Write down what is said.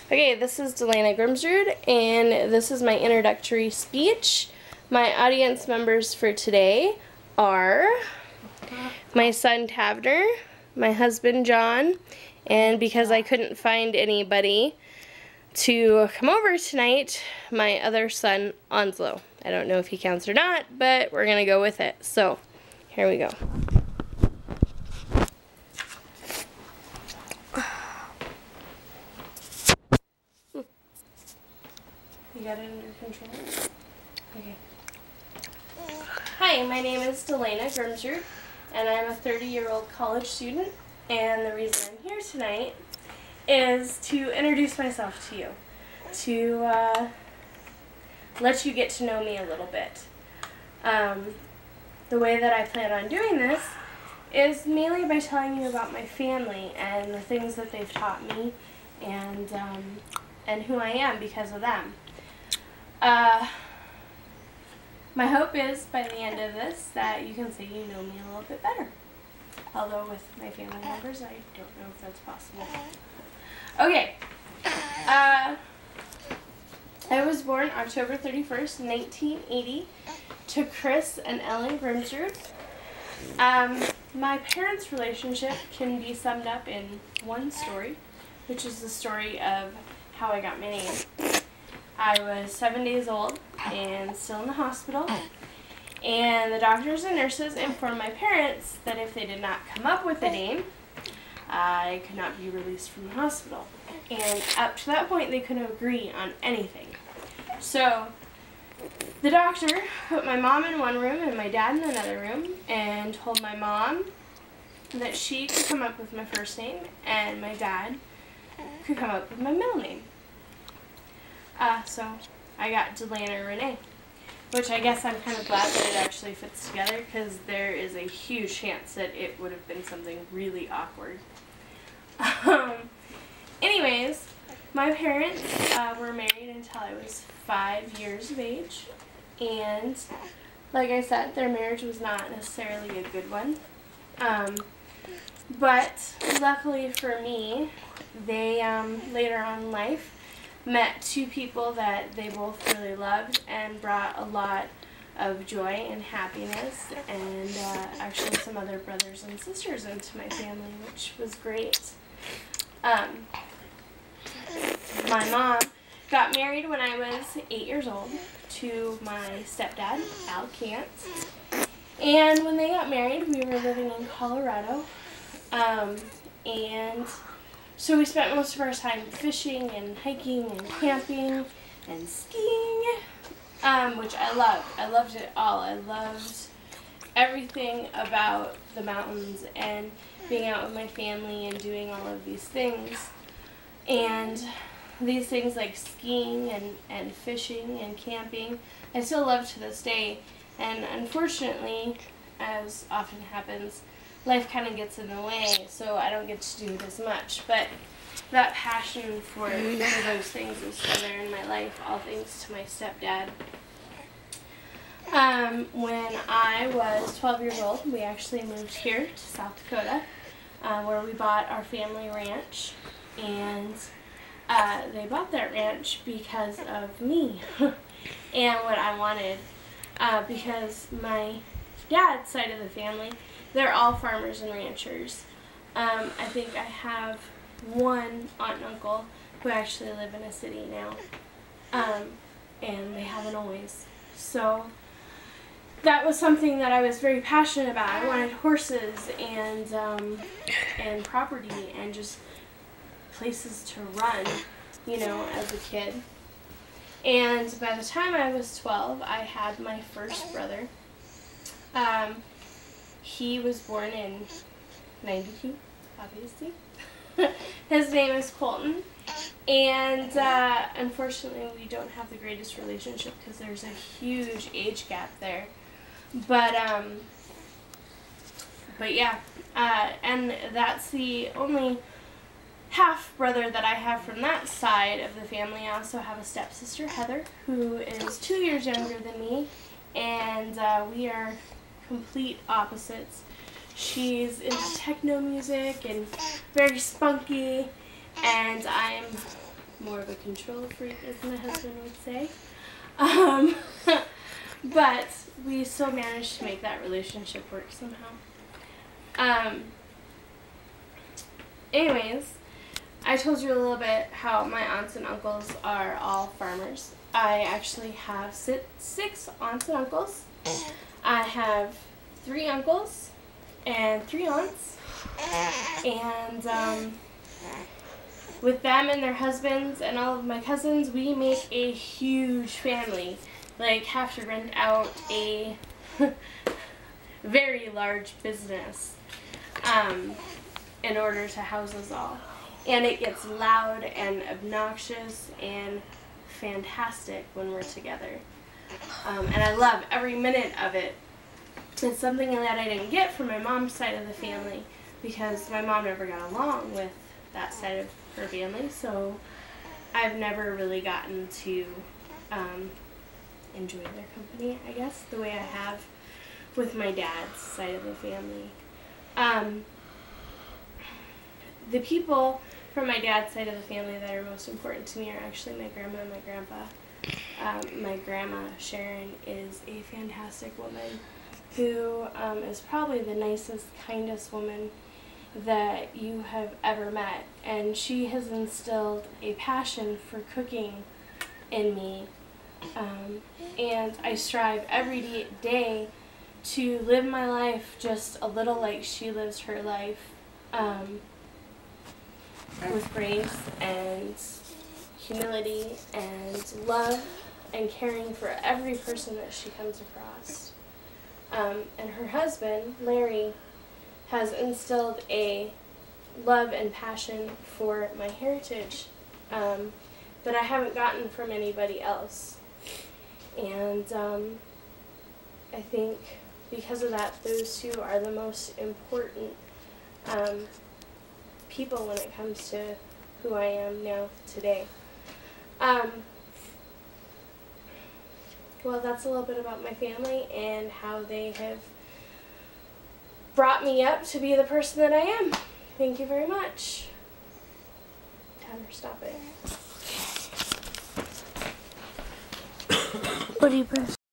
Okay, this is DeLana Grimsrud, and this is my introductory speech. My audience members for today are my son Tavner, my husband John, and because I couldn't find anybody to come over tonight, my other son Onslow. I don't know if he counts or not, but we're going to go with it. So, here we go. You got it under control? Okay. Hi, my name is DeLana Grimsrud, and I'm a 30-year-old college student, and the reason I'm here tonight is to introduce myself to you, to let you get to know me a little bit. The way that I plan on doing this is mainly by telling you about my family and the things that they've taught me, and who I am because of them. My hope is by the end of this that you can say you know me a little bit better. Although with my family members, I don't know if that's possible. Okay. I was born October 31st, 1980 to Chris and Ellen Grimsrud. My parents' relationship can be summed up in one story, which is the story of how I got my name. I was 7 days old and still in the hospital, and the doctors and nurses informed my parents that if they did not come up with a name, I could not be released from the hospital. And up to that point, they couldn't agree on anything. So the doctor put my mom in one room and my dad in another room and told my mom that she could come up with my first name and my dad could come up with my middle name. So I got DeLana Renee, which I guess I'm kind of glad that it actually fits together because there is a huge chance that it would have been something really awkward. Anyways, my parents were married until I was 5 years of age, and like I said, their marriage was not necessarily a good one. But luckily for me, they later on in life met two people that they both really loved and brought a lot of joy and happiness, and actually some other brothers and sisters into my family, which was great. My mom got married when I was 8 years old to my stepdad, Al Cant, and when they got married we were living in Colorado, and so we spent most of our time fishing and hiking and camping and skiing, which I loved. I loved it all. I loved everything about the mountains and being out with my family and doing all of these things. And these things like skiing and fishing and camping, I still love to this day. And unfortunately, as often happens, life kind of gets in the way, so I don't get to do it as much. But that passion for those things is still there in my life, all thanks to my stepdad. When I was 12 years old, we actually moved here to South Dakota, where we bought our family ranch, and they bought that ranch because of me and what I wanted, because my dad's side of the family, they're all farmers and ranchers. I think I have one aunt and uncle who actually live in a city now, and they haven't always. So that was something that I was very passionate about. I wanted horses and property and just places to run, you know, as a kid. And by the time I was 12, I had my first brother. He was born in 92, obviously. His name is Colton, and unfortunately we don't have the greatest relationship because there's a huge age gap there. But yeah, and that's the only half brother that I have from that side of the family. I also have a stepsister, Heather, who is 2 years younger than me, and we are complete opposites. She's into techno music and very spunky, and I'm more of a control freak, as my husband would say. But we still managed to make that relationship work somehow. Anyways, I told you a little bit how my aunts and uncles are all farmers. I actually have 6 aunts and uncles. I have 3 uncles and 3 aunts. And with them and their husbands and all of my cousins, we make a huge family. Like, have to rent out a very large business in order to house us all. And it gets loud and obnoxious and fantastic when we're together. And I love every minute of it. It's something that I didn't get from my mom's side of the family because my mom never got along with that side of her family, so I've never really gotten to enjoy their company, I guess, the way I have with my dad's side of the family. The people from my dad's side of the family that are most important to me are actually my grandma and my grandpa. My grandma, Sharon, is a fantastic woman who is probably the nicest, kindest woman that you have ever met. And she has instilled a passion for cooking in me. And I strive every day to live my life just a little like she lives her life. With grace and humility and love and caring for every person that she comes across. And her husband, Larry, has instilled a love and passion for my heritage that I haven't gotten from anybody else. And I think because of that, those two are the most important people when it comes to who I am now today. Well, that's a little bit about my family and how they have brought me up to be the person that I am. Thank you very much. Tanner, stop it. What do you press?